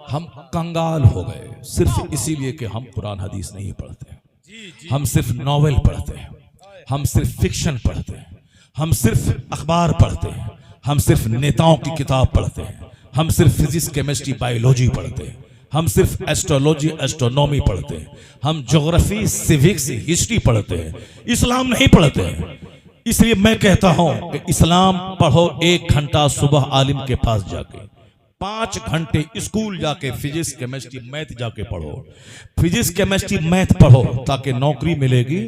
हम कंगाल हो गए सिर्फ इसीलिए कि हम कुरान हदीस नहीं पढ़ते, हम सिर्फ नॉवेल पढ़ते हैं, हम सिर्फ फिक्शन पढ़ते हैं, हम सिर्फ अखबार पढ़ते हैं, हम सिर्फ नेताओं की किताब पढ़ते हैं, हम सिर्फ फिजिक्स केमिस्ट्री बायोलॉजी पढ़ते हैं, हम सिर्फ एस्ट्रोलॉजी एस्ट्रोनॉमी पढ़ते हैं, हम ज्योग्राफी सिविक्स हिस्ट्री पढ़ते हैं, इस्लाम नहीं पढ़ते हैं। इसलिए मैं कहता हूं कि इस्लाम पढ़ो 1 घंटा सुबह आलिम के पास जाके, 5 घंटे स्कूल जाके फिजिक्स केमिस्ट्री मैथ जाके पढ़ो। फिजिक्स केमिस्ट्री मैथ पढ़ो ताकि नौकरी मिलेगी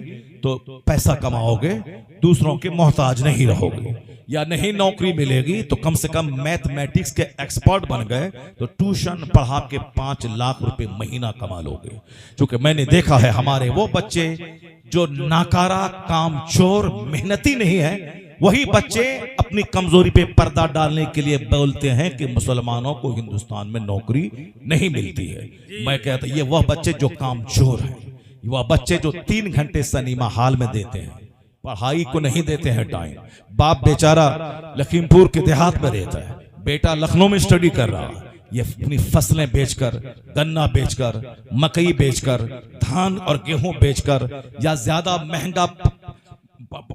तो पैसा कमाओगे, दूसरों के मोहताज नहीं रहोगे, या नहीं नौकरी मिलेगी तो कम से कम मैथमेटिक्स के एक्सपर्ट बन गए तो ट्यूशन पढ़ा के 5 लाख रुपए महीना कमा लोगे। क्योंकि मैंने देखा है हमारे वो बच्चे जो नाकारा कामचोर मेहनती नहीं है, वही बच्चे अपनी कमजोरी पे पर्दा डालने के लिए बोलते हैं कि मुसलमानों को हिंदुस्तान में नौकरी नहीं मिलती है। मैं कहता ये वह बच्चे जो कामचोर हैं, वह बच्चे जो 3 घंटे सिनेमा हॉल में देते हैं, पढ़ाई को नहीं देते हैं टाइम। बाप बेचारा लखीमपुर के देहात में रहता है, बेटा लखनऊ में स्टडी कर रहा है, ये अपनी फसलें बेचकर, गन्ना बेचकर, मकई बेचकर, धान और गेहूं बेचकर, या ज्यादा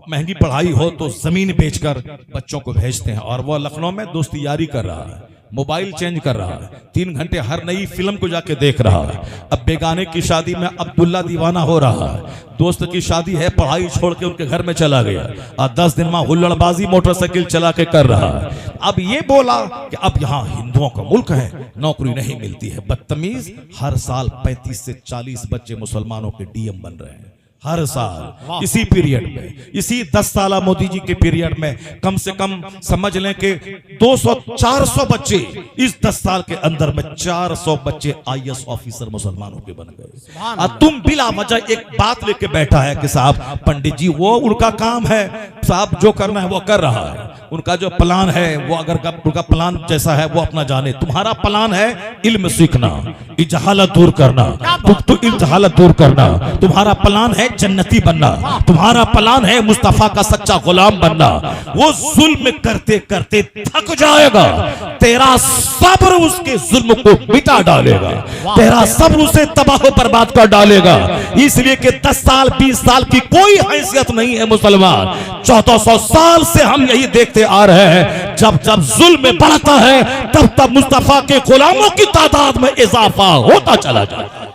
महंगी पढ़ाई हो तो जमीन बेचकर बच्चों को भेजते हैं। और वो लखनऊ में दोस्ती यारी कर रहा है, मोबाइल चेंज कर रहा है, 3 घंटे हर नई फिल्म को जाके देख रहा है। अब बेगाने की शादी में अब्दुल्ला दीवाना हो रहा है, दोस्त की शादी है, पढ़ाई छोड़ के उनके घर में चला गया और 10 दिन में हुल्लड़बाजी मोटरसाइकिल चला के कर रहा है। अब ये बोला कि अब यहाँ हिंदुओं का मुल्क है, नौकरी नहीं मिलती है। बदतमीज, हर साल 35 से 40 बच्चे मुसलमानों के डीएम बन रहे हैं हर साल। इसी पीरियड में, इसी 10 साल मोदी जी के पीरियड में कम से कम समझ लें कि 200-400 बच्चे, इस 10 साल के अंदर में 400 बच्चे IAS ऑफिसर मुसलमानों के बन गए। और तुम बिला वजह एक बात लेके बैठा है कि साहब पंडित जी वो उनका काम है, साहब जो करना है वो कर रहा है, उनका जो प्लान है वो अगर उनका प्लान जैसा है वो अपना जाने। तुम्हारा प्लान है इल्म सीखना, जहालत दूर करना, जहालत दूर करना। तुम्हारा प्लान है जन्नती बनना, तुम्हारा प्लान है मुस्तफा का सच्चा गुलाम बनना। वो जुल्म करते करते थक जाएगा, तेरा सब्र उसके जुल्म को मिटा डालेगा, तेरा सब्र उसे तबाह बर्बाद कर डालेगा। इसलिए कि 10 साल 20 साल की कोई हैसियत नहीं है मुसलमान। 1400 साल से हम यही देखते आ रहे हैं, जब जब जुल्म बढ़ता है तब तब मुस्तफा के गुलामों की तादाद में इजाफा होता चला जाता है।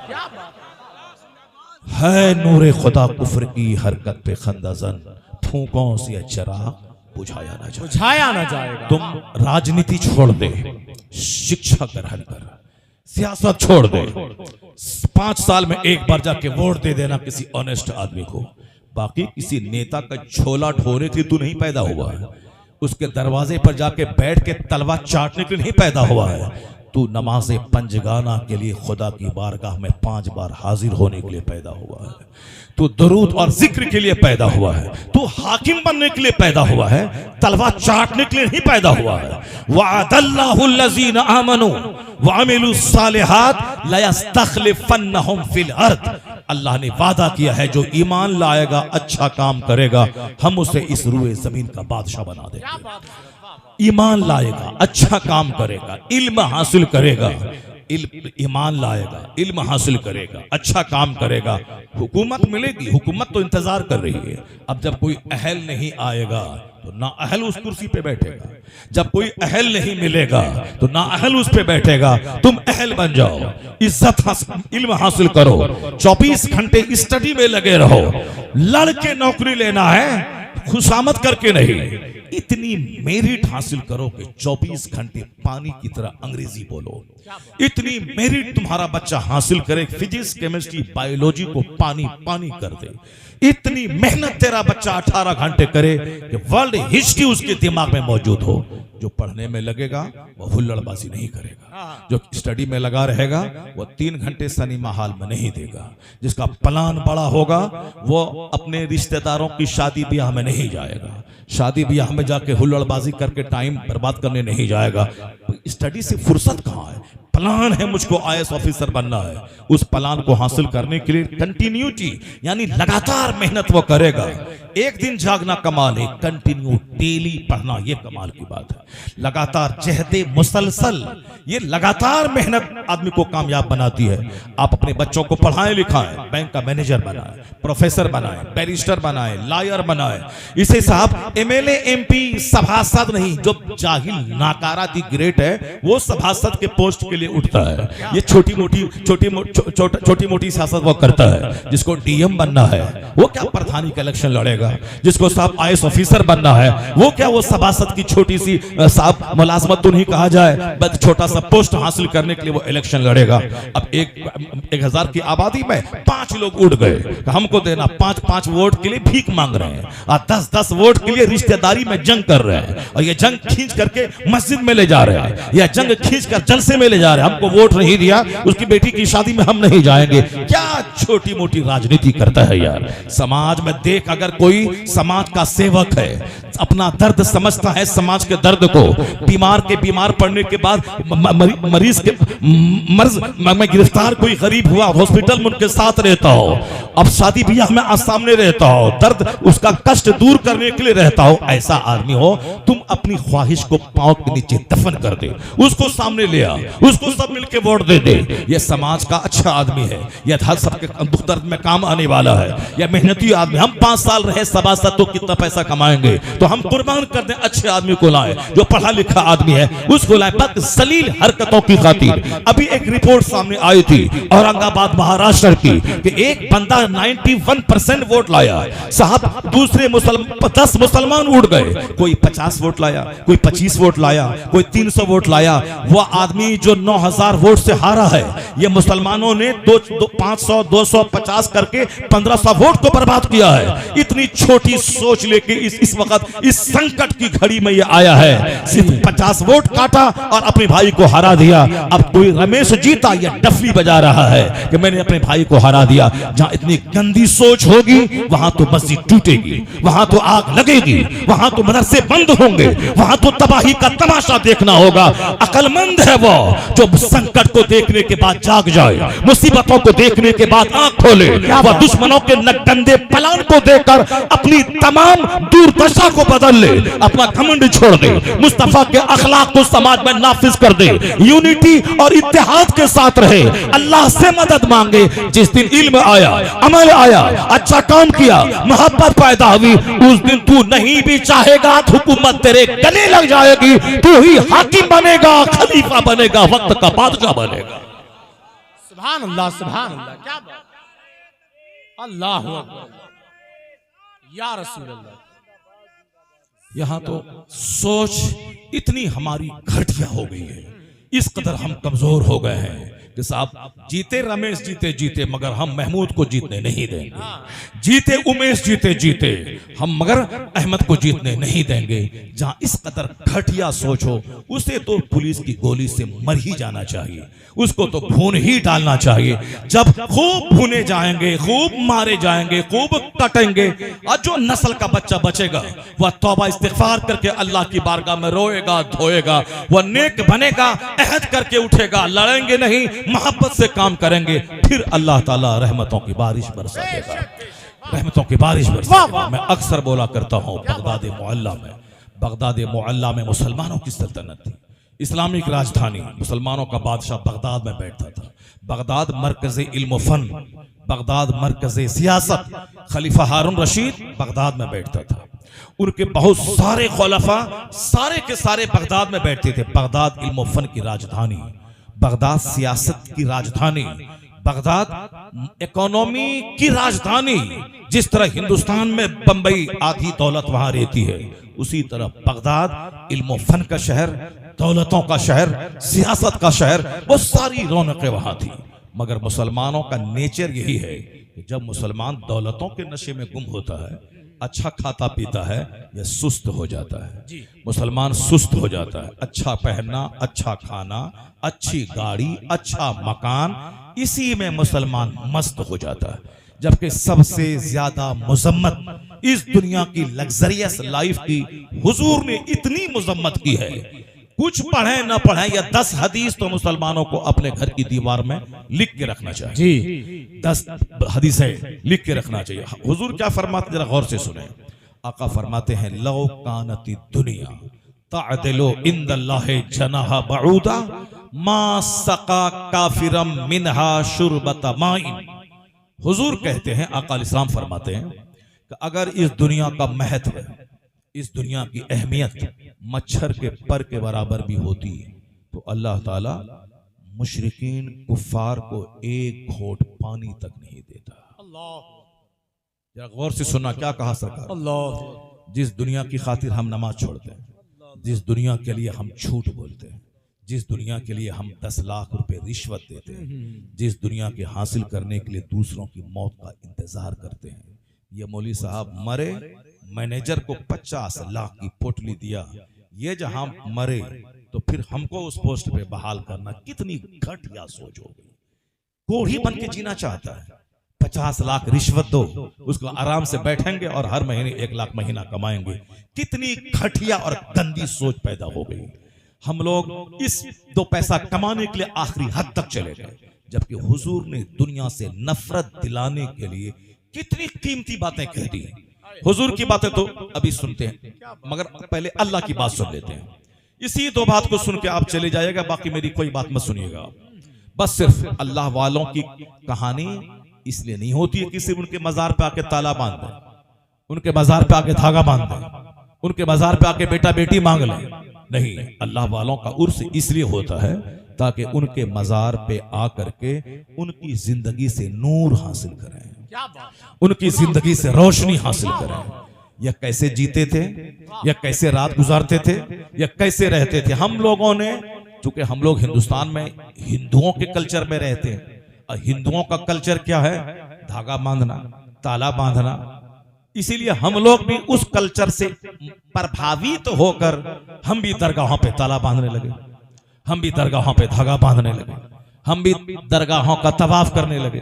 नूरे खुदा कुफ्र की हरकत पे खंदाजन, फूकों से चिराग बुझाया ना जाएगा। तुम राजनीति छोड़ दे, शिक्षा ग्रहण कर, सियासत छोड़ दे, 5 साल में एक बार जाके वोट दे देना किसी ऑनेस्ट आदमी को। बाकी किसी नेता का झोला ढोने के लिए तू नहीं पैदा हुआ है, उसके दरवाजे पर जाके बैठ के तलवा चाटने के लिए नहीं पैदा हुआ है। तू नमाज़े पंजगाना के लिए खुदा की बारगाह में 5 बार हाजिर होने के लिए पैदा हुआ है। तू दुरूद और जिक्र के लिए पैदा हुआ है, तू हाकिम बनने के लिए पैदा हुआ है, तलवा चाटने के लिए नहीं पैदा हुआ है। वअदल्लाहु लज़ीना आमनू वअमिलुस सालिहात लयस्तखलिफन्नहुम फिल अर्द। अल्लाह ने वादा किया है जो ईमान लाएगा, अच्छा काम करेगा, हम उसे इस रुए जमीन का बादशाह बना देंगे। ईमान लाएगा, अच्छा काम करेगा, इल्म हासिल करेगा, ईमान लाएगा, इल्म हासिल करेगा, अच्छा काम करेगा, हुकूमत मिलेगी। हुकूमत तो इंतजार कर रही है। अब जब कोई अहल नहीं आएगा तो ना अहल उस कुर्सी पे बैठेगा, जब कोई अहल नहीं मिलेगा तो ना अहल उस पे बैठेगा। तुम अहल बन जाओ, इज्जत इल्म हासिल करो, 24 घंटे स्टडी में लगे रहो। लड़के नौकरी लेना है, खुशामद करके नहीं। इतनी मेरिट हासिल करो कि 24 घंटे पानी की तरह अंग्रेजी बोलो। इतनी मेरिट तुम्हारा बच्चा हासिल करे, फिजिक्स केमिस्ट्री बायोलॉजी को पानी पानी कर दे। इतनी मेहनत तेरा बच्चा 18 घंटे करे कि वर्ल्ड हिस्ट्री उसके दिमाग में मौजूद हो। जो पढ़ने में लगेगा वो हुल्लड़बाजी नहीं करेगा, जो स्टडी में लगा रहेगा वो 3 घंटे सिनेमा हॉल में नहीं देगा। जिसका प्लान बड़ा होगा वो अपने रिश्तेदारों की शादी ब्याह में नहीं जाएगा, शादी ब्याह में जाके हुल्लड़बाजी करके टाइम बर्बाद करने नहीं जाएगा। स्टडी से फुर्सत कहाँ है? प्लान है मुझको आईएएस ऑफिसर बनना है, उस प्लान को हासिल करने के लिए कंटिन्यूटी यानी लगातार मेहनत वो करेगा। एक दिन जागना कमाल है, कंटिन्यू डेली पढ़ना ये कमाल की बात है। लगातार जहदे मुसलसल, ये लगातार मेहनत आदमी को कामयाब बनाती है। आप अपने बच्चों को पढ़ाएं लिखाएं, बैंक का मैनेजर बनाएं, प्रोफेसर बनाएं, बैरिस्टर बनाएं, लॉयर बनाएं। इसे साहब एमएलए एमपी सभासद नहीं, जो जाहिल नाकारा दी ग्रेट है वो सभासद के पोस्ट के लिए उठता है। ये छोटी मोटी सियासत वो करता है। जिसको डीएम बनना है वो क्या प्रधानी का इलेक्शन लड़ेगा, जिसको साहब आईएएस ऑफिसर बनना है वो क्या वो सभासद की छोटी सी साहब मुलाजमत तो नहीं कहा जाए, बस छोटा सा पोस्ट हासिल करने के लिए वो इलेक्शन लड़ेगा। अब 1000 की आबादी में 5 लोग उड़ गए, हमको देना 5 वोट के लिए भीख मांग रहे हैं और 10 वोट के लिए रिश्तेदारी में जंग कर रहे हैं, और ये जंग खींच करके मस्जिद में ले जा रहे हैं, यह जंग खींच कर जलसे में ले जा रहे हैं। हमको वोट नहीं दिया, उसकी बेटी की शादी में हम नहीं जाएंगे। क्या छोटी मोटी राजनीति करता है यार। समाज में देख, अगर कोई समाज का सेवक है, अपना दर्द समझता है, समाज के दर्द को, बीमार पड़ने के बाद मरीज के मर्ज में गिरफ्तार कोई गरीब हुआ, हॉस्पिटल में उनके साथ रहता हो, अब शादी ब्याह में सामने रहता हो, दर्द उसका कष्ट दूर करने के लिए रहता हो, ऐसा आदमी हो, तुम अपनी ख्वाहिश को पांव के नीचे दफन कर दे, उसको सामने ले आ, उसको सब मिलके वोट दे दे। यह समाज का अच्छा आदमी है, यह हर सबके दुख दर्द में काम आने वाला है, यह मेहनती आदमी। हम 5 साल रहे सभासद तो कितना पैसा कमाएंगे, तो हम कुर्बान कर दें, अच्छे आदमी को लाए, जो पढ़ा लिखा आदमी है उसको लाए, बस जलील हरकतों की खातिर। अभी एक रिपोर्ट सामने आई थी औरंगाबाद महाराष्ट्र की कि एक बंदा 91% वोट लाया साहब, दूसरे 10 मुसलमान उड़ गए, कोई 50 वोट लाया, कोई 25 वोट लाया, कोई 300 वोट लाया। वो आदमी जो 9000 वोट से हारा है, ये मुसलमानों ने 500 250 करके 1500 वोट को बर्बाद किया है। इतनी छोटी सोच लेके इस वक्त इस संकट की घड़ी में ये आया है, सिर्फ 50 वोट काटा और अपने भाई को हरा दिया। अब कोई रमेश जीता या डफली बजा रहा है कि मैंने अपने भाई को हरा दिया। जहां इतनी गंदी सोच होगी वहां तो मस्जिद टूटेगी, वहां तो आग लगेगी, वहां तो मदरसे बंद होंगे, वहां तो तबाही का तमाशा देखना होगा। अकलमंद है वो जो संकट को देखने के बाद जाग जाए, मुसीबतों को देखने के बाद आंख खोले, वह दुश्मनों के नकदंदे प्लान को देखकर अपनी तमाम दुर्दशा को बदल ले, अपना घमंड छोड़ दे, मुस्तफा के अखलाक को समाज में नाफिज कर दे, यूनिटी और इत्तेहाद के साथ रहे, अल्लाह से मदद मांगे। जिस दिन इल्म आया, अमल आया, अच्छा काम किया, मोहब्बत पैदा हुई, उस दिन तू नहीं भी चाहेगा हुकूमत तेरे गले लग जाएगी, तू ही हाकिम बनेगा, खलीफा बनेगा, वक्त का बादशाह बनेगा। सुभान अल्लाह, सुभान अल्लाह, क्या बात, अल्लाह या रसूल अल्लाह। यहां तो सोच इतनी हमारी घटिया हो गई है, इस कदर हम कमजोर हो गए हैं कि साहब जीते रमेश जीते मगर हम महमूद को जीतने नहीं देंगे, जीते उमेश जीते हम मगर अहमद को जीतने नहीं देंगे। जहां इस कदर घटिया सोच हो, उसे तो पुलिस की गोली से मर ही जाना चाहिए, उसको तो भून ही डालना चाहिए। जब खूब भुने जाएंगे, खूब मारे जाएंगे, खूब कटेंगे, और जो नस्ल का बच्चा बचेगा वह तौबा इस्तिगफार करके अल्लाह की बारगाह में रोएगा धोएगा, वह नेक बनेगा, अहद करके उठेगा, लड़ेंगे नहीं, मोहब्बत से काम करेंगे, फिर अल्लाह ताला रहमतों की बारिश बरसा देगा, रहमतों की बारिश बरसा देगा। मैं अक्सर बोला करता हूँ, बगदाद मोहल्ला में मुसलमानों की सल्तनत थी, इस्लामिक राजधानी, मुसलमानों का बादशाह बगदाद में बैठता था। बगदाद मरकज़े इल्म फन, बगदाद मरकज़े सियासत, खलीफा हारून रशीद बगदाद में बैठता था। उनके बहुत सारे खुलफा सारे के सारे बगदाद में बैठते थे। बगदाद इल्म फन की राजधानी, बगदाद सियासत की राजधानी, बगदाद इकोनॉमी की राजधानी। जिस तरह हिंदुस्तान में बंबई आधी दौलत वहां रहती है, उसी तरह बगदाद इल्म फन का शहर, दौलतों का शहर, सियासत का शहर, वो सारी रौनकें वहां थी। मगर मुसलमानों का नेचर यही है कि जब मुसलमान दौलतों के नशे में गुम होता है, अच्छा खाता पीता है, यह सुस्त हो जाता है। मुसलमान सुस्त हो जाता है। अच्छा पहनना, अच्छा खाना, अच्छी गाड़ी, अच्छा मकान, इसी में मुसलमान मस्त हो जाता है। जबकि सबसे ज्यादा मुजम्मत इस दुनिया की लग्जरियस लाइफ की हुजूर ने इतनी मुजम्मत की है कुछ पढ़े न पढ़े या 10 हदीस तो मुसलमानों को अपने घर की दीवार में लिख के रखना चाहिए जी। 10 हदीसें लिख के रखना चाहिए। हुजूर क्या फरमाते, जरा गौर से सुने। आका फरमाते हैं, लौ कानती दुनिया तादिलु इंदल्लाहि जनाहा बऊदा मा सका काफिरम मिनहा शुरबत माइन। हुजूर कहते हैं, आका इस्लाम फरमाते हैं कि अगर इस दुनिया का महत्व, इस दुनिया की अहमियत मच्छर के पर के बराबर भी होती तो अल्लाह ताला मुशरिकीन कुफार को एक घोंट पानी तक नहीं देता। जरा गौर से सुना क्या कहा सरकार। अल्लाह। जिस दुनिया की खातिर हम नमाज छोड़ते हैं, जिस दुनिया के लिए हम झूठ बोलते हैं, जिस दुनिया के लिए हम 10 लाख रुपए रिश्वत देते हैं, जिस दुनिया के हासिल करने के लिए दूसरों की मौत का इंतजार करते हैं, ये मौली साहब मरे, मैनेजर को 50 लाख की पोटली दिया, ये जहां मरे तो फिर हमको उस पोस्ट पे बहाल करना, कितनी घटिया सोच हो गई। कोढ़ी बन के जीना चाहता है, 50 लाख रिश्वत दो, उसको आराम से बैठेंगे और हर महीने 1 लाख महीना कमाएंगे। कितनी घटिया और गंदी सोच पैदा हो गई। हम लोग इस 2 पैसा कमाने के लिए आखिरी हद तक चले गए, जबकि हुजूर ने दुनिया से नफरत दिलाने के लिए कितनी कीमती बातें कह दी। हुजूर की बातें तो अभी सुनते हैं, मगर पहले अल्लाह की बात सुन लेते हैं। इसी 2 बात को सुन के आप चले जाइएगा, बाकी मेरी कोई बात मत सुनिएगा। बस सिर्फ अल्लाह वालों की कहानी इसलिए नहीं होती है कि सिर्फ उनके मजार पे आके ताला बांध दें, उनके मजार पे आके धागा बांध दें, उनके मजार पे आके बेटा बेटी मांग लें। नहीं, अल्लाह वालों का उर्स इसलिए होता है ताकि उनके मजार पे आकर के उनकी जिंदगी से नूर हासिल करें, उनकी जिंदगी से रोशनी हासिल करें। या कैसे जीते थे, या कैसे रात गुजारते थे, या कैसे रहते थे। हम लोगों ने, चूंकि हम लोग हिंदुस्तान में हिंदुओं के कल्चर में रहते हैं, और हिंदुओं का कल्चर क्या है, धागा बांधना, ताला बांधना, इसीलिए हम लोग भी उस कल्चर से प्रभावित होकर हम भी दरगाहों पे ताला बांधने लगे, हम भी दरगाहों पे धागा बांधने लगे, हम भी दरगाहों का तवाफ करने लगे,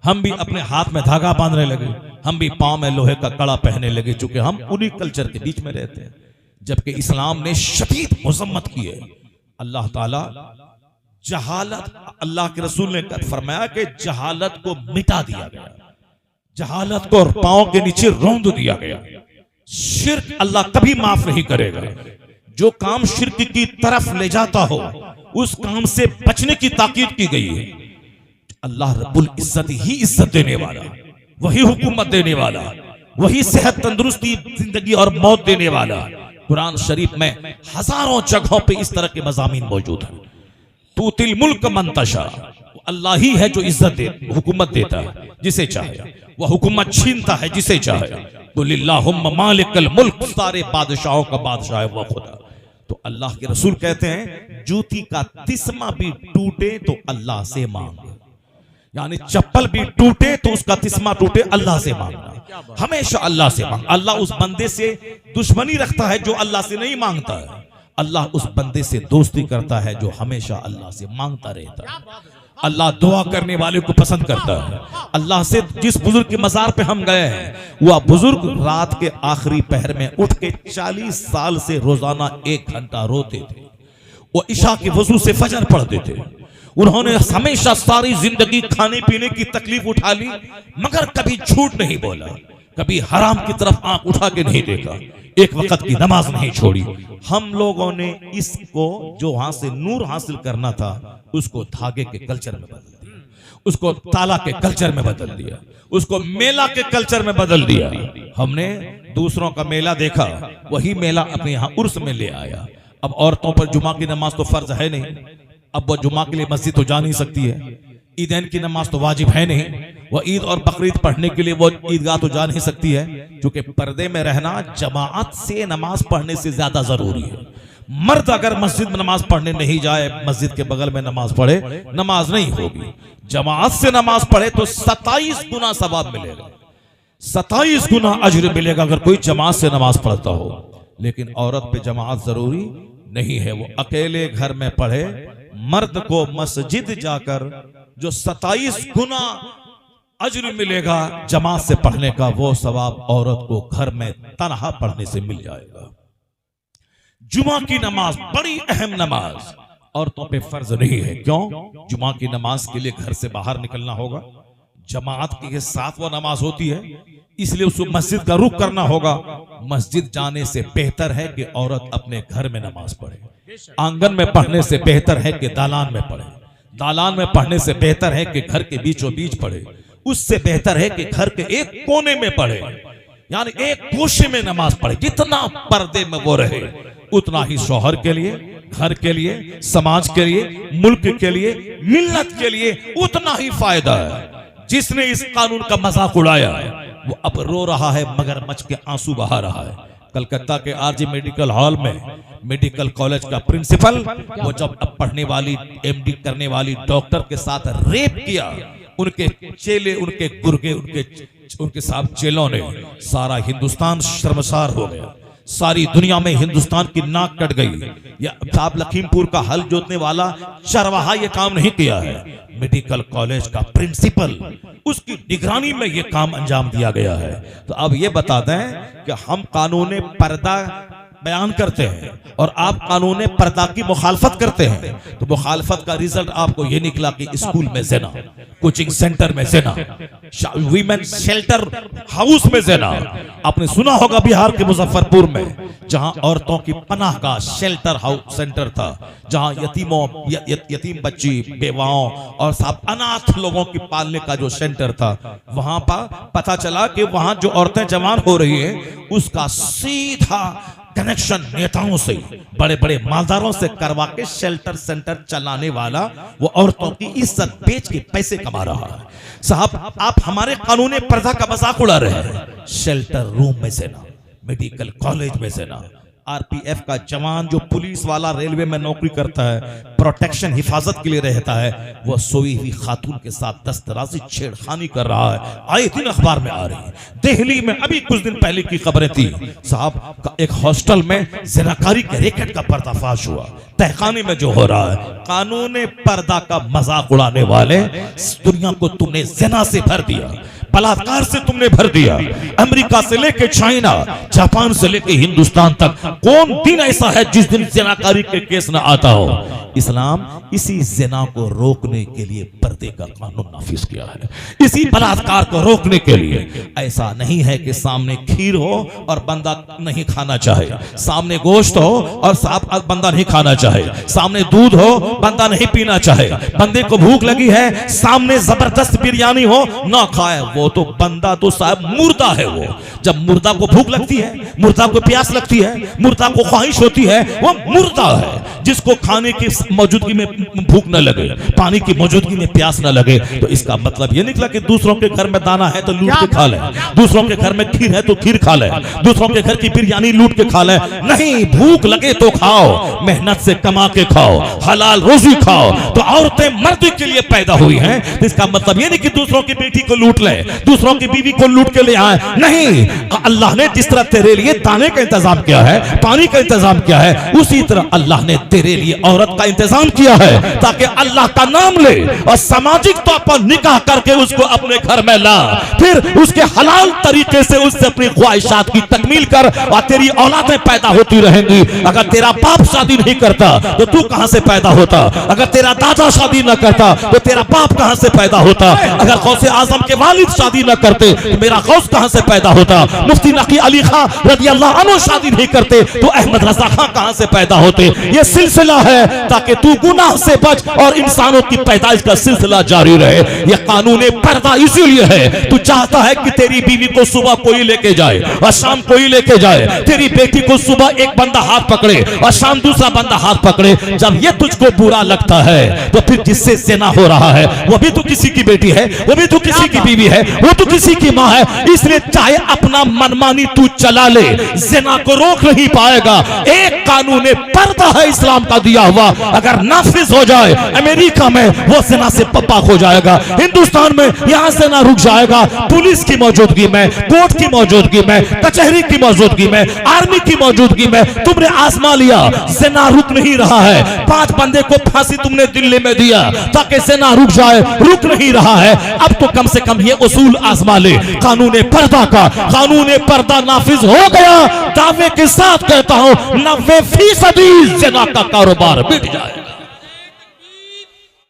हम भी अपने हाथ में धागा बांधने लगे, हम भी पांव में लोहे का कड़ा पहनने लगे, चूंकि हम उन्हीं कल्चर के बीच में रहते हैं। जबकि इस्लाम ने शदीद मजम्मत की है। अल्लाह ताला जहालत, अल्लाह के रसूल ने फरमाया कि जहालत को मिटा दिया गया, जहालत को पांव के नीचे रौंद दिया गया। शिर्क अल्लाह कभी माफ नहीं करेगा। जो काम शिर्क की तरफ ले जाता हो, उस काम से बचने की ताकीद की गई है। अल्लाह रब्बुल इज्जत ही इज्जत देने वाला, वही हुकूमत देने वाला, वही सेहत तंदुरुस्ती जिंदगी और मौत देने वाला। कुरान शरीफ में हजारों जगहों पे इस तरह के मज़ामीन मौजूद हैं। तूतिल मुल्क मन तशा, अल्लाह ही है जो इज्जत दे, हुकूमत देता है जिसे चाहे, वह हुकूमत छीनता है जिसे चाहे। तो लिल्लाहुम्मा मालिकल मुल्क, सारे बादशाहों का बादशाह है वह खुदा। तो अल्लाह के रसूल कहते हैं, जूती का तिस्मा भी टूटे तो अल्लाह से मांग, यानी चप्पल भी टूटे तो उसका तिस्मा टूटे, अल्लाह से मांगना, हमेशा अल्लाह से मांग। अल्लाह उस बंदे से दुश्मनी रखता है जो अल्लाह से नहीं मांगता है, अल्लाह उस बंदे से दोस्ती करता है जो हमेशा अल्लाह से मांगता रहता है। अल्लाह दुआ करने वाले को पसंद करता है। अल्लाह से, जिस बुजुर्ग के मजार पे हम गए हैं, वह बुजुर्ग रात के आखिरी पहर में उठ के 40 साल से रोजाना 1 घंटा रोते थे। वो इशा के वजू से फजर पढ़ते थे। उन्होंने हमेशा सारी जिंदगी खाने पीने की तकलीफ उठा ली, मगर कभी झूठ नहीं बोला, कभी हराम की तरफ आंख उठा के नहीं देखा, एक वक्त की नमाज नहीं छोड़ी। हम लोगों ने इसको, जो वहां से नूर हासिल करना था, उसको धागे के कल्चर में बदल दिया, उसको ताला के कल्चर में बदल दिया, उसको मेला के कल्चर में बदल दिया। हमने दूसरों का मेला देखा, वही मेला अपने यहाँ उर्स में ले आया। अब औरतों पर जुमा की नमाज तो फर्ज है नहीं, अब वो जुमा के लिए मस्जिद तो जा नहीं सकती है। ईदैन की नमाज तो वाजिब है नहीं, वह ईद और बकरीद पढ़ने के लिए वो ईदगाह तो जा नहीं सकती है, क्योंकि पर्दे में रहना जमाअत से नमाज पढ़ने से ज्यादा जरूरी है। मर्द अगर मस्जिद में नमाज पढ़ने नहीं जाए, मस्जिद के बगल में नमाज पढ़े, नमाज नहीं होगी। जमाअत से नमाज पढ़े तो 27 गुना सवाब मिलेगा, 27 गुना अजर मिलेगा अगर कोई जमाअत से नमाज पढ़ता हो। लेकिन औरत पे जमाअत जरूरी नहीं है, वो अकेले घर में पढ़े। मर्द को मस्जिद जाकर जो 27 गुना अजर मिलेगा जमात से पढ़ने का, वो सवाब औरत को घर में तन्हा पढ़ने से मिल जाएगा। जुमा की नमाज बड़ी अहम नमाज औरतों पे फर्ज नहीं है। क्यों? जुमा की नमाज के लिए घर से बाहर निकलना होगा, जमात के साथ वो नमाज होती है, इसलिए उसको मस्जिद का रुख करना होगा। मस्जिद जाने से बेहतर है कि औरत अपने घर में नमाज पढ़े। आंगन में पढ़ने से बेहतर है कि दालान में पढ़े। दालान में पढ़ने से बेहतर है कि घर के बीचों बीच पढ़े। उससे बेहतर है कि घर के एक कोने में पढ़े, यानी एक गोशे में नमाज पढ़े। जितना पर्दे में वो रहे उतना ही शौहर के लिए, घर के लिए, समाज के लिए, मुल्क के लिए, मिल्लत के लिए उतना ही फायदा है। जिसने इस कानून का मजाक उड़ाया वो अब रो रहा है, मगरमच्छ के आंसू बहा रहा है। कलकत्ता के आरजी मेडिकल हॉल में मेडिकल कॉलेज का प्रिंसिपल, वो जब अब पढ़ने वाली एमडी करने वाली डॉक्टर के साथ रेप किया, उनके चेले, उनके गुर्गे, उनके साथ चेलों ने सारा हिंदुस्तान शर्मसार हो गया। सारी दुनिया में हिंदुस्तान की नाक कट गई। या साहब लखीमपुर का हल जोतने वाला चरवाहा ये काम नहीं किया है, मेडिकल कॉलेज का प्रिंसिपल, उसकी निगरानी में ये काम अंजाम दिया गया है। तो अब ये बता दें कि हम कानून पर्दा बयान करते हैं और आप कानून पर्दा की मुखालफत करते हैं, तो मुखालफत का रिजल्ट आपको ये निकला कि स्कूल में ज़िना, कोचिंग सेंटर में ज़िना, वीमेन शेल्टर हाउस में ज़िना। आपने सुना होगा बिहार के मुजफ्फरपुर में, जहां औरतों की पनाह का शेल्टर हाउस सेंटर था, जहां यतीम बच्ची, बेवाओं और साहब अनाथ लोगों की पालने का जो सेंटर था, वहां पर पता चला कि वहां जो औरतें जवान हो रही है उसका सीधा कनेक्शन नेताओं से, बड़े बड़े मालदारों से करवा के शेल्टर सेंटर चलाने वाला वो औरतों की इज्जत बेच के पैसे कमा रहा है। साहब आप हमारे कानून पर्दा का मजाक उड़ा रहे हैं। शेल्टर रूम में से ना, मेडिकल कॉलेज में से ना, आरपीएफ का जवान जो पुलिस वाला रेलवे में नौकरी करता है, प्रोटेक्शन हिफाजत के लिए रहता है, वह सोई हुई खातून के साथ दस्तराजी छेड़खानी कर रहा है। आए दिन अखबार में आ रही है। दिल्ली में अभी कुछ दिन पहले की खबरें थी, साहब एक हॉस्टल में जिनाकारी के रैकेट का पर्दाफाश हुआ। तहखाने में जो हो रहा है, कानून पर्दा का मजाक उड़ाने वाले, दुनिया को तुमने जिना से भर दिया, बलात्कार से तुमने भर दिया। अमेरिका से लेके चाइना, जापान से लेके हिंदुस्तान तक कौन दिन ऐसा है जिस दिन जिनाकारी के केस न आता हो? इस्लाम इसी जिना को रोकने के लिए पर्दे का कानून नाफिज किया है, इसी बलात्कार को रोकने के लिए। ऐसा नहीं है कि सामने खीर हो और बंदा नहीं खाना चाहे, सामने गोश्त हो और साहब बंदा नहीं खाना चाहे, सामने दूध हो बंदा नहीं पीना चाहे, बंदे को भूख लगी है, सामने जबरदस्त बिरयानी हो ना खाए, वो तो बंदा तो साहब मुर्दा है। वो जब मुर्दा को भूख लगती है, मुर्दा को प्यास लगती है, मुर्दा को ख्वाहिश होती है, वो मुर्दा है। जिसको खाने की मौजूदगी में भूख न लगे, पानी की मौजूदगी में प्यास न लगे, तो इसका मतलब ये निकला कि दूसरों के घर में दाना है तो लूट के खा ले, दूसरों के घर में खीर है तो खीर खा ले, दूसरों के घर की बिरयानी लूट के खा ले। नहीं, भूख लगे तो खाओ, मेहनत से कमा के खाओ, हलाल रोजी खाओ। तो औरतें मर्द के लिए पैदा हुई हैं, तो इसका मतलब ये नहीं कि दूसरों की बेटी को लूट ले, दूसरों की बीवी को लूट के ले आए। नहीं, अल्लाह ने जिस तरह तेरे लिए दाने का इंतजाम किया है, पानी का इंतजाम किया है, उसी तरह अल्लाह ने तेरे लिए औरत का इंतजाम किया है, ताकि अल्लाह का नाम ले और सामाजिक तौर पर निकाह करके उसको अपने घर में ला, फिर उसके हलाल तरीके से उससे अपनी ख्वाहिशात की तकमील कर, और तेरी औलादें पैदा होती रहेंगी। अगर तेरा बाप शादी नहीं करता तो तू कहां से पैदा होता? अगर तेरा दादा शादी न करता तो तेरा बाप कहां से पैदा होता? अगर गौसे आजम के वालिद शादी न करते तो मेरा गौस कहां से पैदा होता? मुफ्ती नकी अली खां रज़ी अल्लाह अन्हु शादी नहीं करते तो अहमद रजा खां कहां से पैदा होते? ये सिलसिला है ताकि तू गुनाह से बच और इंसानों की पैदाइश का सिलसिला जारी रहे। यह कानून पर्दा इसीलिए है, तू चाहता है कि तेरी बीवी को सुबह कोई लेके जाए और शाम कोई लेके जाए, तेरी बेटी को सुबह एक बंदा हाथ पकड़े और शाम दूसरा बंदा हाथ पकड़े। जब ये तुझको बुरा लगता है तो फिर जिससे ज़िना हो रहा है वो भी तो किसी की बेटी है, वो भी तो किसी की बीवी है, वो तो किसी की माँ है। इसलिए चाहे अपना मनमानी तू चला ले, ज़िना को रोक नहीं पाएगा। एक कानून पर्दा है इस्लाम का दिया हुआ, अगर नाफिज हो जाए अमेरिका में वो जिना से पप्पा हो जाएगा, हिंदुस्तान में यहां से ना रुक जाएगा। पुलिस की मौजूदगी में, कोर्ट की मौजूदगी में, कचहरी की मौजूदगी में, आर्मी की मौजूदगी में तुमने आजमा लिया, जिना रुक नहीं रहा है। 5 बंदे को फांसी तुमने दिल्ली में दिया ताकि जिना रुक जाए, रुक नहीं रहा है। अब तो कम से कम ये उसूल आजमा ले, कानून पर्दा का, कानून पर्दा नाफिज हो गया। दावे के साथ कहता हूं 90% जिना का कारोबार मिट जाए।